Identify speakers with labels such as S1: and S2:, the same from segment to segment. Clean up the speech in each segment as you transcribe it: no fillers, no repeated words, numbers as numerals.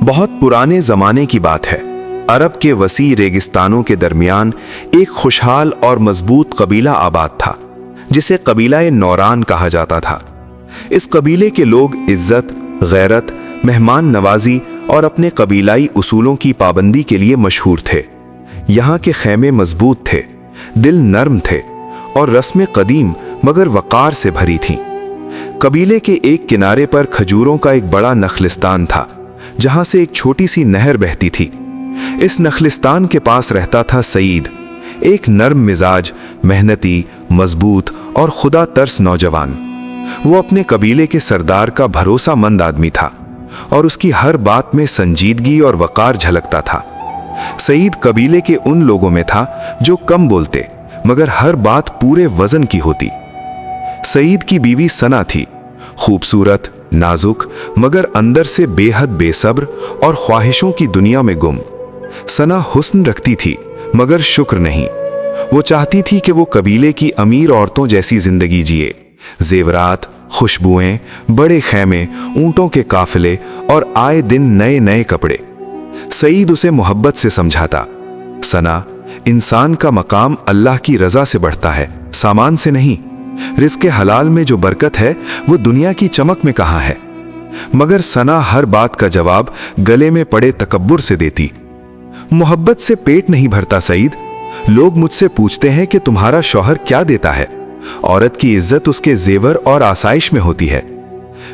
S1: बहुत पुराने ज़माने की बात है। अरब के वसी रेगिस्तानों के दरमियान एक खुशहाल और मजबूत कबीला आबाद था, जिसे कबीला नौरान कहा जाता था। इस कबीले के लोग इज्जत, गैरत, मेहमान नवाजी और अपने कबीलाई उसूलों की पाबंदी के लिए मशहूर थे। यहाँ के खैमे मजबूत थे, दिल नर्म थे और रस्में कदीम मगर वक़ार से भरी थीं। कबीले के एक किनारे पर खजूरों का एक बड़ा नखलिस्तान था, जहाँ से एक छोटी सी नहर बहती थी। इस नखलिस्तान के पास रहता था सईद, एक नर्म मिजाज, मेहनती, मजबूत और खुदा तरस नौजवान। वो अपने कबीले के सरदार का भरोसामंद आदमी था और उसकी हर बात में संजीदगी और वक़ार झलकता था। सईद कबीले के उन लोगों में था जो कम बोलते मगर हर बात पूरे वजन की होती। सईद की बीवी सना थी, खूबसूरत, नाजुक मगर अंदर से बेहद बेसब्र और ख्वाहिशों की दुनिया में गुम। सना हुस्न रखती थी मगर शुक्र नहीं। वो चाहती थी कि वो कबीले की अमीर औरतों जैसी जिंदगी जिए, जेवरात, खुशबुएं, बड़े खैमे, ऊंटों के काफिले और आए दिन नए नए कपड़े। सईद उसे मोहब्बत से समझाता, सना, इंसान का मकाम अल्लाह की रजा से बढ़ता है, सामान से नहीं। रिज़्क़ हलाल में जो बरकत है वो दुनिया की चमक में कहाँ है। मगर सना हर बात का जवाब गले में पड़े तकब्बुर से देती। मोहब्बत से पेट नहीं भरता सईद। लोग मुझसे पूछते हैं कि तुम्हारा शौहर क्या देता है। औरत की इज्जत उसके जेवर और आसाइश में होती है।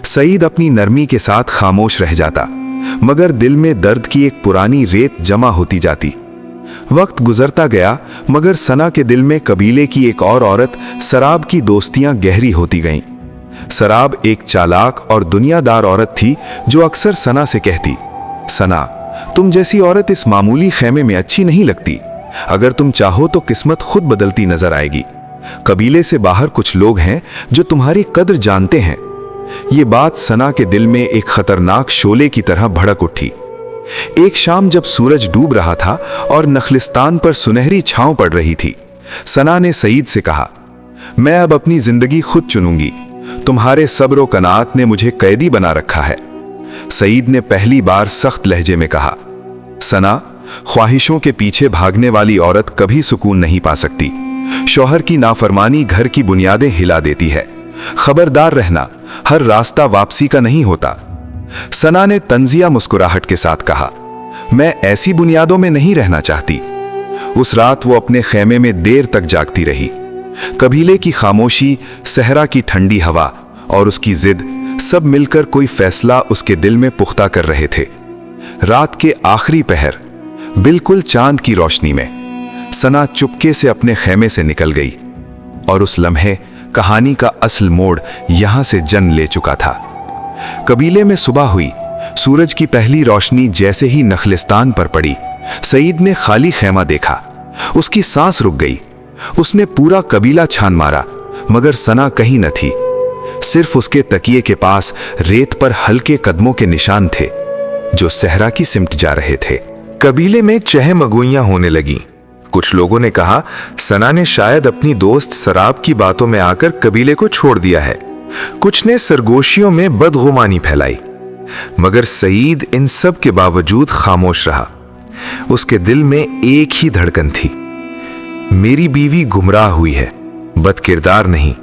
S1: सईद अपनी नरमी के साथ खामोश रह जाता, मगर दिल में दर्द की एक पुरानी रेत जमा होती जाती। वक्त गुजरता गया मगर सना के दिल में कबीले की एक और औरत सराब की दोस्तियां गहरी होती गईं। सराब एक चालाक और दुनियादार औरत थी जो अक्सर सना से कहती, सना, तुम जैसी औरत इस मामूली खैमे में अच्छी नहीं लगती। अगर तुम चाहो तो किस्मत खुद बदलती नजर आएगी। कबीले से बाहर कुछ लोग हैं जो तुम्हारी कद्र जानते हैं। ये बात सना के दिल में एक खतरनाक शोले की तरह भड़क उठी। एक शाम जब सूरज डूब रहा था और नखलिस्तान पर सुनहरी छांव पड़ रही थी, सना ने सईद से कहा, मैं अब अपनी जिंदगी खुद चुनूंगी। तुम्हारे सब्र व कनात ने मुझे कैदी बना रखा है। सईद ने पहली बार सख्त लहजे में कहा, सना, ख्वाहिशों के पीछे भागने वाली औरत कभी सुकून नहीं पा सकती। शौहर की नाफरमानी घर की बुनियादें हिला देती है। खबरदार रहना, हर रास्ता वापसी का नहीं होता। सना ने तंजिया मुस्कुराहट के साथ कहा, मैं ऐसी बुनियादों में नहीं रहना चाहती। उस रात वो अपने खेमे में देर तक जागती रही। कबीले की खामोशी, सहरा की ठंडी हवा और उसकी जिद सब मिलकर कोई फैसला उसके दिल में पुख्ता कर रहे थे। रात के आखिरी पहर, बिल्कुल चांद की रोशनी में, सना चुपके से अपने खेमे से निकल गई और उस लम्हे कहानी का असल मोड़ यहां से जन्म ले चुका था। कबीले में सुबह हुई। सूरज की पहली रोशनी जैसे ही नखलिस्तान पर पड़ी, सईद ने खाली खेमा देखा। उसकी सांस रुक गई। उसने पूरा कबीला छान मारा मगर सना कहीं न थी। सिर्फ उसके तकिए के पास रेत पर हल्के कदमों के निशान थे जो सहरा की सिमट जा रहे थे। कबीले में चहमगोइयां होने लगीं। कुछ लोगों ने कहा, सना ने शायद अपनी दोस्त शराब की बातों में आकर कबीले को छोड़ दिया है। कुछ ने सरगोशियों में बदगुमानी फैलाई, मगर सईद इन सब के बावजूद खामोश रहा। उसके दिल में एक ही धड़कन थी, मेरी बीवी गुमराह हुई है, बदकिरदार नहीं,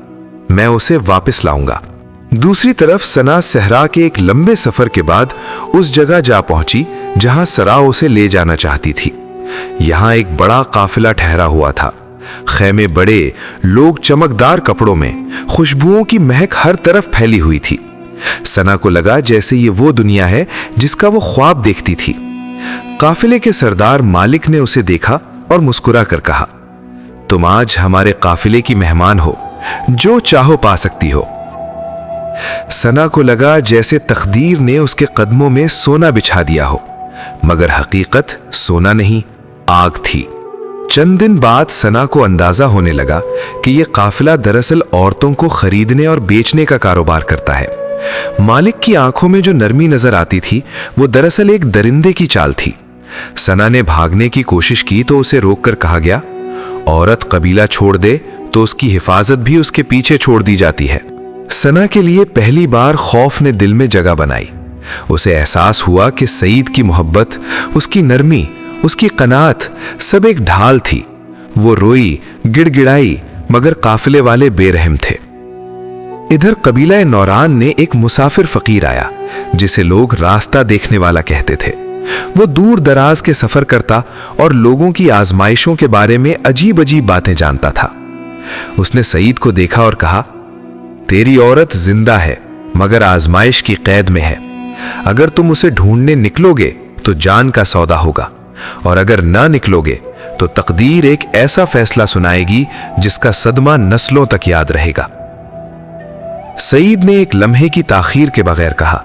S1: मैं उसे वापस लाऊंगा। दूसरी तरफ सना सहरा के एक लंबे सफर के बाद उस जगह जा पहुंची जहां सरा उसे ले जाना चाहती थी। यहां एक बड़ा काफिला ठहरा हुआ था। खैमे बड़े, लोग चमकदार कपड़ों में, खुशबुओं की महक हर तरफ फैली हुई थी। सना को लगा जैसे ये वो दुनिया है जिसका वो ख्वाब देखती थी। काफिले के सरदार मालिक ने उसे देखा और मुस्कुरा कर कहा, तुम आज हमारे काफिले की मेहमान हो, जो चाहो पा सकती हो। सना को लगा जैसे तकदीर ने उसके कदमों में सोना बिछा दिया हो, मगर हकीकत सोना नहीं, आग थी। चंद दिन बाद सना को अंदाजा होने लगा कि यह काफिला दरअसल औरतों को खरीदने और बेचने का कारोबार करता है। मालिक की आंखों में जो नरमी नजर आती थी वो दरअसल एक दरिंदे की चाल थी। सना ने भागने की कोशिश की तो उसे रोककर कहा गया, औरत कबीला छोड़ दे तो उसकी हिफाजत भी उसके पीछे छोड़ दी जाती है। सना के लिए पहली बार खौफ ने दिल में जगह बनाई। उसे एहसास हुआ कि सईद की मोहब्बत, उसकी नरमी, उसकी कनात सब एक ढाल थी। वो रोई, गिड़गिड़ाई, मगर काफिले वाले बेरहम थे। इधर कबीला नौरान ने एक मुसाफिर फकीर आया जिसे लोग रास्ता देखने वाला कहते थे। वो दूर दराज के सफर करता और लोगों की आजमाइशों के बारे में अजीब अजीब बातें जानता था। उसने सईद को देखा और कहा, तेरी औरत जिंदा है मगर आजमाइश की कैद में है। अगर तुम उसे ढूंढने निकलोगे तो जान का सौदा होगा, और अगर ना निकलोगे तो तकदीर एक ऐसा फैसला सुनाएगी जिसका सदमा नस्लों तक याद रहेगा। सईद ने एक लम्हे की ताखीर के बगैर कहा,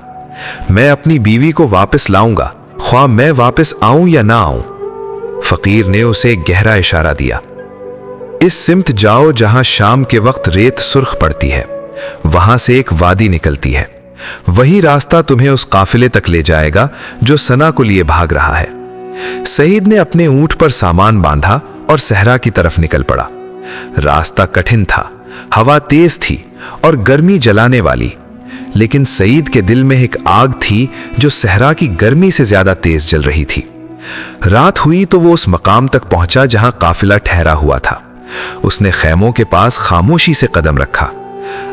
S1: मैं अपनी बीवी को वापस लाऊंगा, ख्वाह मैं वापस आऊं या ना आऊं। फकीर ने उसे एक गहरा इशारा दिया, इस सिमत जाओ जहां शाम के वक्त रेत सुर्ख पड़ती है, वहां से एक वादी निकलती है। वही रास्ता तुम्हें उस काफिले तक ले जाएगा जो सना को लिए भाग रहा है। सईद ने अपने ऊंट पर सामान बांधा और सहरा की तरफ निकल पड़ा। रास्ता कठिन था, हवा तेज थी और गर्मी जलाने वाली, लेकिन सईद के दिल में एक आग थी जो सहरा की गर्मी से ज्यादा तेज जल रही थी। रात हुई तो वो उस मकाम तक पहुंचा जहां काफिला ठहरा हुआ था। उसने खैमों के पास खामोशी से कदम रखा।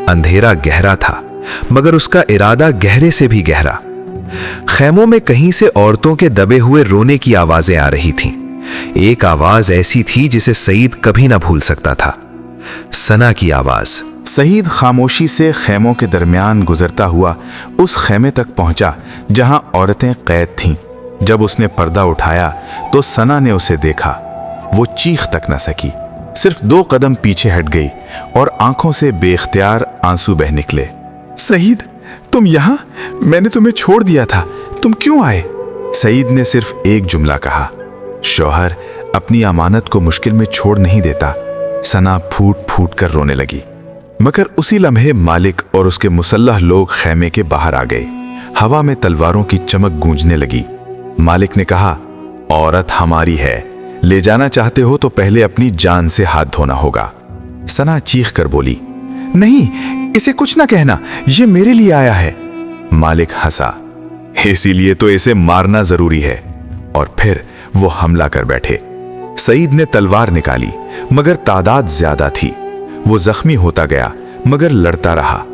S1: अंधेरा गहरा था मगर उसका इरादा गहरे से भी गहरा। खैमों में कहीं से औरतों के दबे हुए रोने की आवाजें आ रही थीं। एक आवाज ऐसी थी जिसे सईद कभी ना भूल सकता था, सना की आवाज।
S2: सईद खामोशी से खैमों के दरमियान गुजरता हुआ उस खैमे तक पहुंचा जहां औरतें कैद थीं। जब उसने पर्दा उठाया तो सना ने उसे देखा। वो चीख तक न सकी, सिर्फ 2 कदम पीछे हट गई और आंखों से बेख्तियार आंसू बह निकले। सईद, तुम यहां? मैंने तुम्हें छोड़ दिया था, तुम क्यों आए? सईद ने सिर्फ एक जुमला कहा, शौहर अपनी अमानत को मुश्किल में छोड़ नहीं देता। सना फूट फूट कर रोने लगी। मगर उसी लम्हे मालिक और उसके मुसल्लह लोग खैमे के बाहर आ गए। हवा में तलवारों की चमक गूंजने लगी। मालिक ने कहा, औरत हमारी है, ले जाना चाहते हो तो पहले अपनी जान से हाथ धोना होगा। सना चीख कर बोली, नहीं, इसे कुछ ना कहना, ये मेरे लिए आया है। मालिक हंसा, इसीलिए तो इसे मारना जरूरी है। और फिर वो हमला कर बैठे। सईद ने तलवार निकाली मगर तादाद ज्यादा थी। वो जख्मी होता गया मगर लड़ता रहा।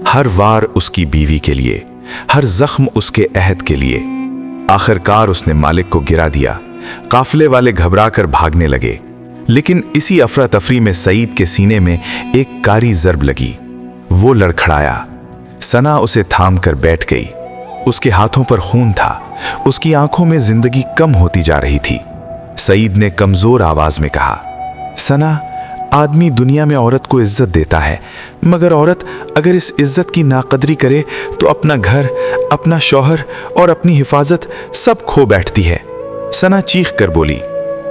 S2: हर वार उसकी बीवी के लिए, हर जख्म उसके अहद के लिए। आखिरकार उसने मालिक को गिरा दिया। काफिले वाले घबरा कर भागने लगे, लेकिन इसी अफरा तफरी में सईद के सीने में एक कारी जर्ब लगी। वो लड़खड़ाया। सना उसे थाम कर बैठ गई। उसके हाथों पर खून था, उसकी आंखों में जिंदगी कम होती जा रही थी। सईद ने कमजोर आवाज में कहा, सना, आदमी दुनिया में औरत को इज्जत देता है, मगर औरत अगर इस इज्जत की नाकदरी करे तो अपना घर, अपना शौहर और अपनी हिफाजत सब खो बैठती है। सना चीख कर बोली,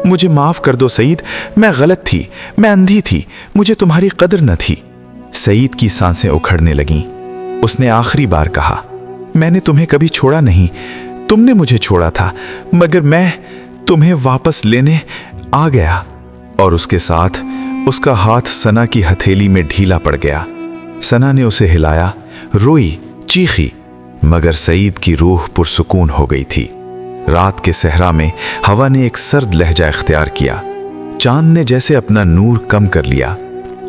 S2: मुझे माफ कर दो सईद, मैं गलत थी, मैं अंधी थी, मुझे तुम्हारी कदर न थी। सईद की सांसें उखड़ने लगीं। उसने आखिरी बार कहा, मैंने तुम्हें कभी छोड़ा नहीं, तुमने मुझे छोड़ा था, मगर मैं तुम्हें वापस लेने आ गया। और उसके साथ उसका हाथ सना की हथेली में ढीला पड़ गया। सना ने उसे हिलाया, रोई, चीखी, मगर सईद की रूह पुरसुकून हो गई थी। रात के सहरा में हवा ने एक सर्द लहजा इख्तियार किया। चांद ने जैसे अपना नूर कम कर लिया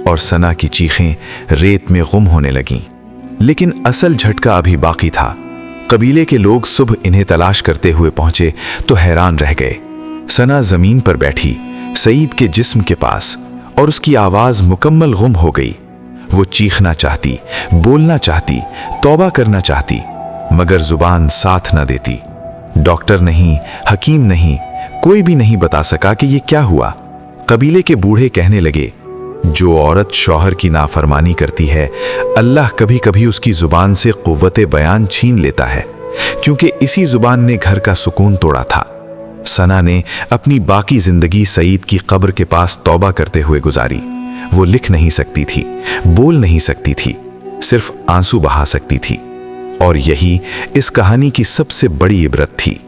S2: और सना की चीखें रेत में गुम होने लगीं। लेकिन असल झटका अभी बाकी था। कबीले के लोग सुबह इन्हें तलाश करते हुए पहुंचे तो हैरान रह गए। सना जमीन पर बैठी सईद के जिस्म के पास और उसकी आवाज मुकम्मल गुम हो गई। वो चीखना चाहती, बोलना चाहती, तौबा करना चाहती, मगर जुबान साथ न देती। डॉक्टर नहीं, हकीम नहीं, कोई भी नहीं बता सका कि ये क्या हुआ। कबीले के बूढ़े कहने लगे, जो औरत शौहर की नाफरमानी करती है, अल्लाह कभी कभी उसकी जुबान से कुव्वते बयान छीन लेता है, क्योंकि इसी जुबान ने घर का सुकून तोड़ा था। सना ने अपनी बाकी जिंदगी सईद की कब्र के पास तौबा करते हुए गुजारी। वो लिख नहीं सकती थी, बोल नहीं सकती थी, सिर्फ आंसू बहा सकती थी। और यही इस कहानी की सबसे बड़ी इबरत थी।